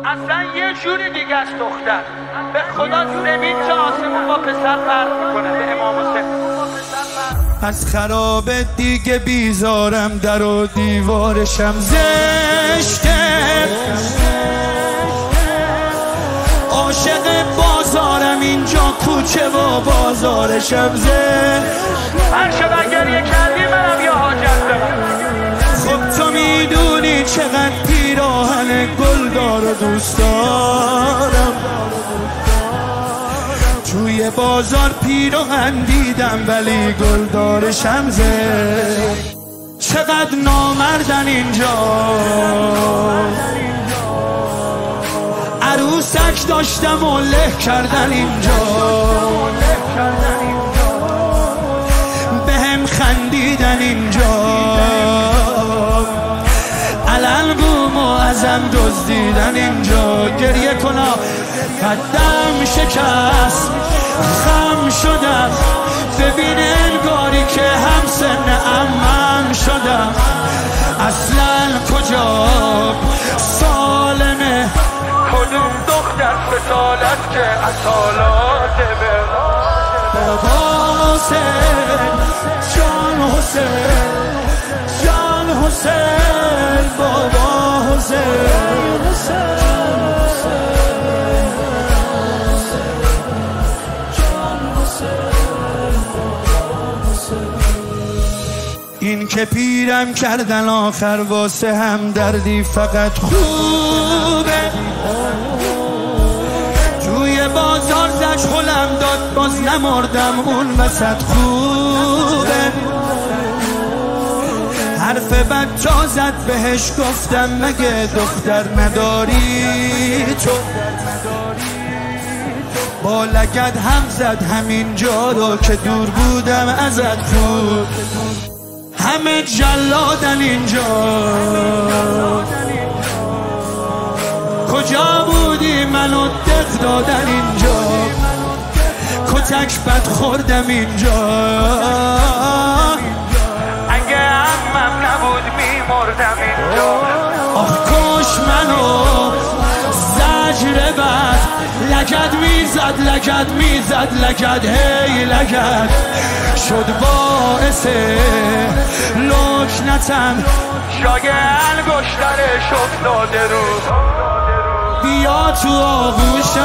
اصلا یه جوری دیگه است دختر. به خدا زمین تا آسمون با پسر فرق میکنه. به امام حسین از خراب دیگه بیزارم، در و دیوارشم زشته، عاشق بازارم اینجا کوچه و بازارشم زشته. هر شب گریه کردی منم یا حاجت دارم. خب تو میدونی چقدر پیراهن گلدار و دوست دارم، توی بازار پیراهن دیدم ولی گلدارشم زشته. چقدر نامردن اینجا، عروسک داشتم و له کردن اینجا، بهم خندیدن اینجا، علل بوم و ازم دزدیدن اینجا. گریه کنا قدم شکست، خم شدم، ببین انگاری که هم سن عمم شدم. اصلا کجا سالمه، کدوم دختر بسالت که اصالات به بابا حسین، جان حسین، جان حسین، بابا حسین. این که پیرم کردن آخر واسه هم دردی فقط خوبه، توی بازار زج خلم داد باز نمردم اون وسط خوبه. حرف بچه زد بهش گفتم مگه دختر نداری تو، با لگد هم زد همین جا رو که دور بودم ازت خوب. همه جلادن اینجا، کجا بودی منو دق دادن اینجا، کتک بد خوردم اینجا. اگه عمم نبود میمردم اینجا. آخ کش منو زجر بد، لگد میزد لگد میزد لگد هی لگد، شد باعث لکنتم، جای انگشترش افتاده رو. بیا تو آغوشم